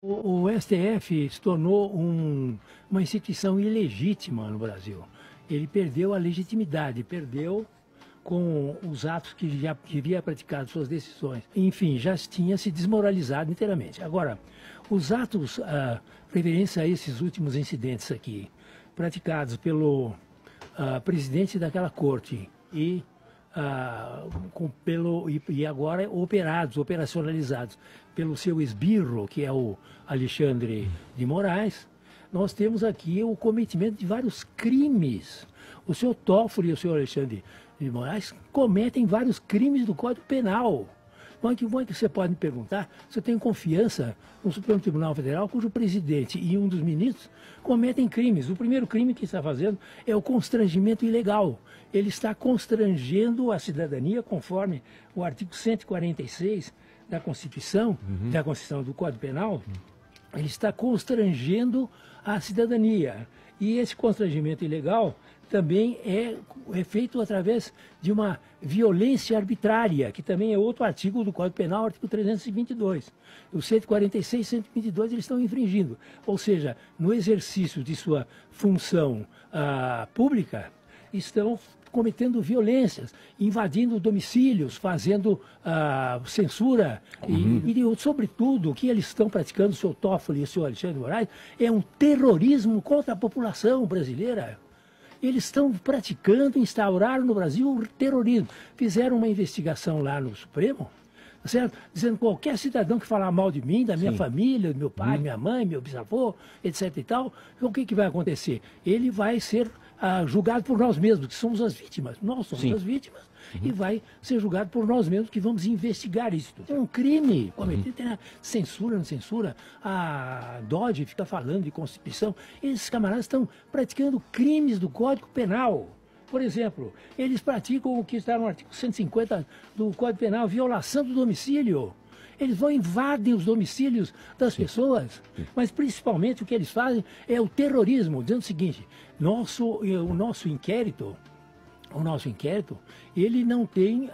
O STF se tornou uma instituição ilegítima no Brasil. Ele perdeu a legitimidade, perdeu com os atos que já havia praticado, suas decisões. Enfim, já tinha se desmoralizado inteiramente. Agora, os atos referentes a esses últimos incidentes aqui, praticados pelo presidente daquela corte e agora operacionalizados pelo seu esbirro, que é o Alexandre de Moraes, nós temos aqui o cometimento de vários crimes. O senhor Toffoli e o senhor Alexandre de Moraes cometem vários crimes do Código Penal. Mas que você pode me perguntar se eu tenho confiança no Supremo Tribunal Federal, cujo presidente e um dos ministros cometem crimes. O primeiro crime que está fazendo é o constrangimento ilegal. Ele está constrangendo a cidadania, conforme o artigo 146 da Constituição, da Constituição do Código Penal. Ele está constrangendo a cidadania. E esse constrangimento ilegal também é feito através de uma violência arbitrária, que também é outro artigo do Código Penal, artigo 322. O 146 e 122 eles estão infringindo. Ou seja, no exercício de sua função pública, estão cometendo violências, invadindo domicílios, fazendo censura e, sobretudo, o que eles estão praticando, o senhor Toffoli e o senhor Alexandre de Moraes, é um terrorismo contra a população brasileira. Eles estão praticando, instauraram no Brasil o terrorismo. Fizeram uma investigação lá no Supremo, certo? Dizendo que qualquer cidadão que falar mal de mim, da minha família, do meu pai, minha mãe, meu bisavô, etc. e tal, o que vai acontecer? Ele vai ser julgado por nós mesmos, que somos as vítimas. Nós somos as vítimas e vai ser julgado por nós mesmos, que vamos investigar isso. É um crime cometido, tem censura, não censura. A Dodge fica falando de Constituição. Esses camaradas estão praticando crimes do Código Penal. Por exemplo, eles praticam o que está no artigo 150 do Código Penal, violação do domicílio. Eles vão invadem os domicílios das pessoas, mas principalmente o que eles fazem é o terrorismo, dizendo o seguinte: o nosso inquérito, ele não tem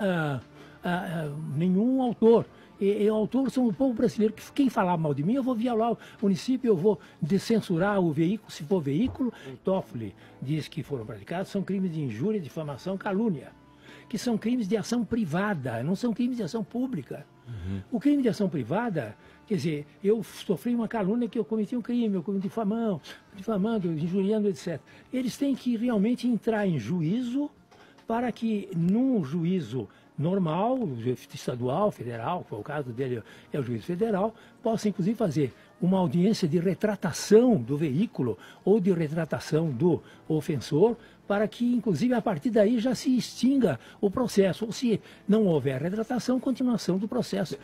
nenhum autor. E o autor são o povo brasileiro. Quem falar mal de mim, eu vou violar o município, eu vou descensurar o veículo, se for veículo. Toffoli diz que foram praticados, são crimes de injúria, difamação, calúnia, que são crimes de ação privada, não são crimes de ação pública. O crime de ação privada, quer dizer, eu sofri uma calúnia que eu cometi um crime, eu cometi difamando, injuriando, etc. Eles têm que realmente entrar em juízo para que, num juízo normal, estadual, federal, que foi o caso dele, é o juiz federal, possa inclusive fazer uma audiência de retratação do veículo ou de retratação do ofensor, para que, inclusive, a partir daí já se extinga o processo. Ou se não houver retratação, continuação do processo.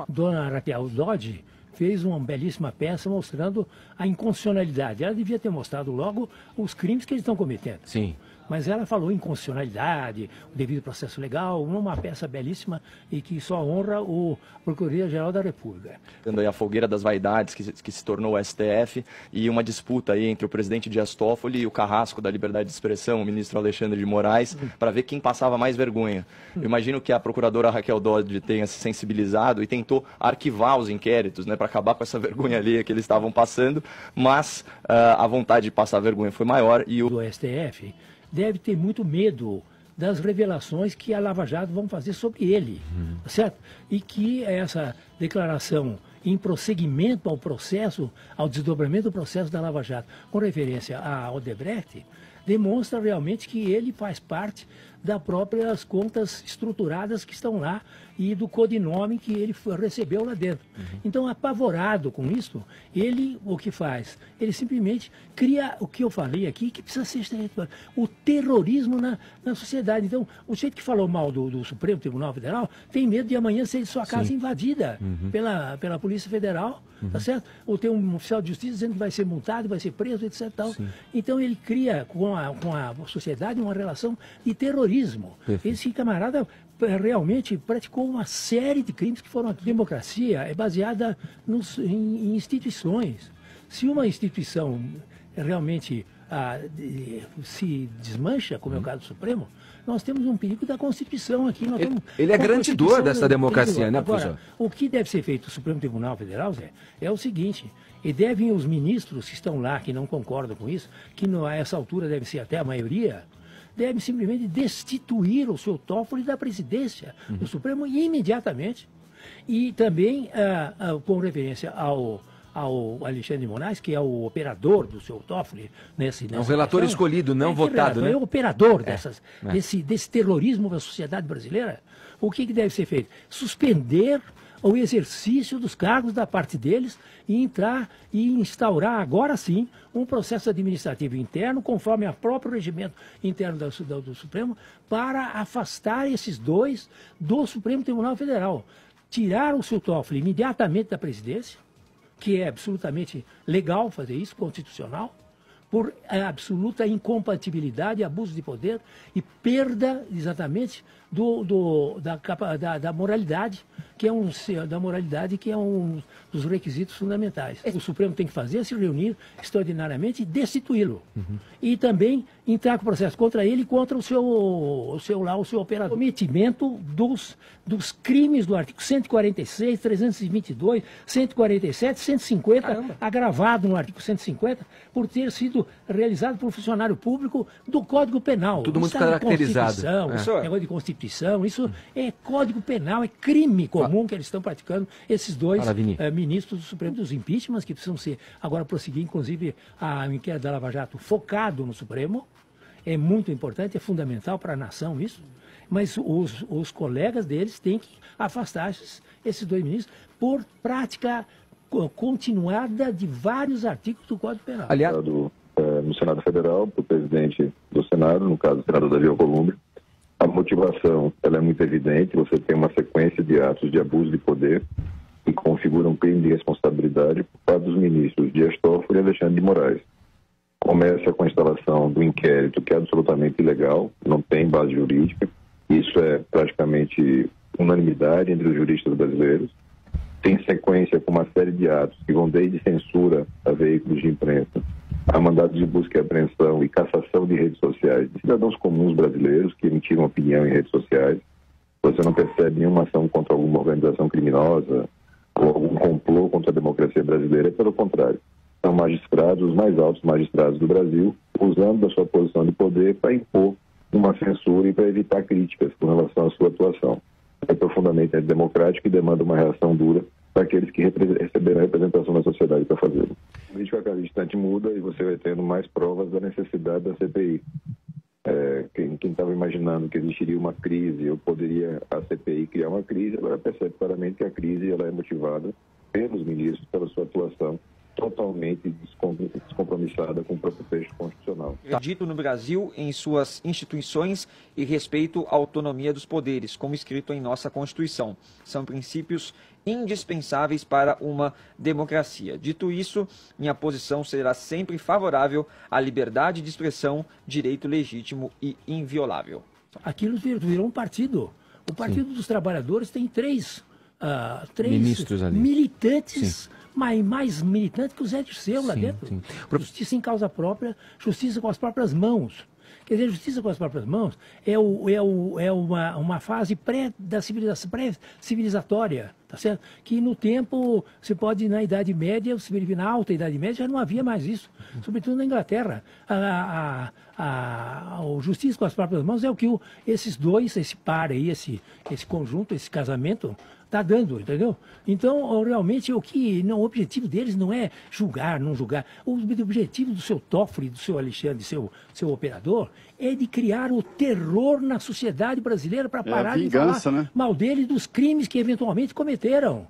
Dona Raquel Dodge fez uma belíssima peça mostrando a inconstitucionalidade. Ela devia ter mostrado logo os crimes que eles estão cometendo. Sim. Mas ela falou inconstitucionalidade, o devido processo legal, uma peça belíssima e que só honra o Procuradoria-Geral da República. Aí a fogueira das vaidades que se tornou o STF e uma disputa aí entre o presidente Dias Toffoli e o carrasco da liberdade de expressão, o ministro Alexandre de Moraes, para ver quem passava mais vergonha. Eu imagino que a procuradora Raquel Dodge tenha se sensibilizado e tentou arquivar os inquéritos, né, para acabar com essa vergonha alheia que eles estavam passando, mas a vontade de passar vergonha foi maior e o STF deve ter muito medo das revelações que a Lava Jato vão fazer sobre ele, certo? E que essa declaração em prosseguimento ao processo, ao desdobramento do processo da Lava Jato, com referência a Odebrecht, demonstra realmente que ele faz parte das próprias contas estruturadas que estão lá e do codinome que ele recebeu lá dentro. Então, apavorado com isso, ele o que faz? Ele simplesmente cria o que eu falei aqui, que precisa ser o terrorismo na sociedade. Então, o jeito que falou mal do Supremo Tribunal Federal tem medo de amanhã ser sua casa invadida pela Polícia Federal, tá certo? Ou tem um oficial de justiça dizendo que vai ser multado, vai ser preso, etc. Tal. Então, ele cria com a sociedade uma relação de terrorismo. Esse camarada realmente praticou uma série de crimes que foram... A democracia é baseada em instituições. Se uma instituição realmente se desmancha, como é o caso do Supremo, nós temos um perigo da Constituição aqui. Ele é garantidor dessa democracia, né, professor? Agora, o que deve ser feito no Supremo Tribunal Federal, Zé, é o seguinte, e devem os ministros que estão lá, que não concordam com isso, que a essa altura deve ser até a maioria, devem simplesmente destituir o seu Toffoli da presidência do Supremo imediatamente. E também, com referência ao Alexandre de Moraes, que é o operador do seu Toffoli. É um relator escolhido, não votado, né? É o operador desse terrorismo da sociedade brasileira. O que deve ser feito? Suspender o exercício dos cargos da parte deles e entrar e instaurar, agora sim, um processo administrativo interno, conforme o próprio regimento interno do Supremo, para afastar esses dois do Supremo Tribunal Federal. Tirar o seu Toffoli imediatamente da presidência, que é absolutamente legal fazer isso, constitucional, por absoluta incompatibilidade, abuso de poder e perda exatamente da moralidade, que é um dos requisitos fundamentais. O Supremo tem que fazer, se reunir extraordinariamente e destituí-lo. E também entrar com processo contra ele e contra o seu operador. Cometimento dos crimes do artigo 146, 322, 147, 150, Caramba. Agravado no artigo 150, por ter sido realizado por funcionário público do Código Penal. Tudo muito caracterizado. Negócio de Constituição, isso é Código Penal, é crime comum que eles estão praticando, esses dois ministros do Supremo, dos impeachments, que precisam ser, agora prosseguir, inclusive, a inquérito da Lava Jato focado no Supremo. É muito importante, é fundamental para a nação isso, mas os colegas deles têm que afastar esses dois ministros por prática continuada de vários artigos do Código Penal. Aliás, no Senado Federal, para o presidente do Senado, no caso o senador Davi Alcolumbre, a motivação ela é muito evidente. Você tem uma sequência de atos de abuso de poder que configuram crime de responsabilidade por parte dos ministros Dias Toffoli e Alexandre de Moraes. Começa com a instalação do inquérito, que é absolutamente ilegal, não tem base jurídica. Isso é praticamente unanimidade entre os juristas brasileiros. Tem sequência com uma série de atos que vão desde censura a veículos de imprensa, a mandados de busca e apreensão e cassação de redes sociais de cidadãos comuns brasileiros que emitiram opinião em redes sociais. Você não percebe nenhuma ação contra alguma organização criminosa ou algum complô contra a democracia brasileira, pelo contrário. São magistrados, os mais altos magistrados do Brasil, usando da sua posição de poder para impor uma censura e para evitar críticas com relação à sua atuação. É profundamente antidemocrático e demanda uma reação dura para aqueles que receberam a representação da sociedade para fazê-lo. A política a cada instante muda e você vai tendo mais provas da necessidade da CPI. Quem estava imaginando que existiria uma crise ou poderia a CPI criar uma crise, agora percebe claramente que a crise ela é motivada pelos ministros, pela sua atuação totalmente descompromissada com o próprio texto constitucional. Acredito no Brasil, em suas instituições e respeito à autonomia dos poderes, como escrito em nossa Constituição. São princípios indispensáveis para uma democracia. Dito isso, minha posição será sempre favorável à liberdade de expressão, direito legítimo e inviolável. Aquilo virou um partido. O Partido dos Trabalhadores tem três ministros ali, militantes, mais militantes que o Zé Dirceu lá dentro. Justiça em causa própria, justiça com as próprias mãos. Quer dizer, justiça com as próprias mãos é uma fase pré-civilizatória, tá certo? Que no tempo, se pode, na Idade Média, na alta Idade Média, já não havia mais isso, sobretudo na Inglaterra. A justiça com as próprias mãos é o que esses dois, esse par aí, esse conjunto, esse casamento, está dando, entendeu? Então, realmente, o objetivo deles não é julgar, não julgar. O objetivo do seu Toffoli, do seu Alexandre, seu operador, é de criar o terror na sociedade brasileira para parar de falar mal dele dos crimes que eventualmente cometeram.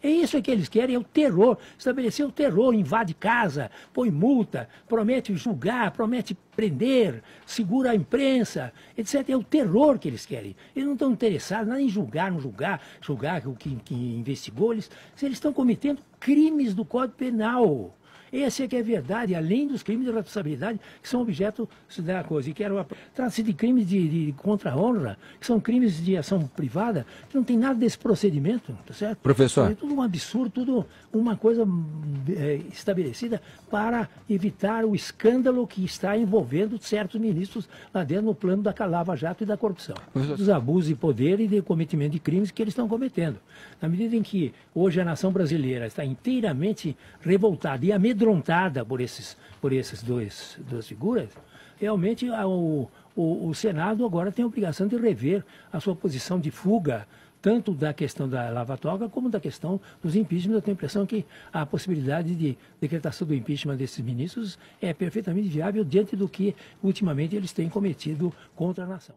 É isso que eles querem, é o terror. Estabelecer o terror, invade casa, põe multa, promete julgar, promete prender, segura a imprensa, etc. É o terror que eles querem. Eles não estão interessados nada em julgar o que investigou. Eles estão cometendo crimes do Código Penal. Essa é que é a verdade, além dos crimes de responsabilidade que são objeto da coisa. E que trata-se de crimes de contra a honra, que são crimes de ação privada, que não tem nada desse procedimento, tá certo? Professor. É tudo um absurdo, tudo uma coisa estabelecida para evitar o escândalo que está envolvendo certos ministros lá dentro no plano da Lava Jato e da corrupção. Dos abusos de poder e de cometimento de crimes que eles estão cometendo. Na medida em que hoje a nação brasileira está inteiramente revoltada e amedrontada por esses duas figuras, realmente o Senado agora tem a obrigação de rever a sua posição de fuga, tanto da questão da lava-toga como da questão dos impeachment. Eu tenho a impressão que a possibilidade de decretação do impeachment desses ministros é perfeitamente viável diante do que ultimamente eles têm cometido contra a nação.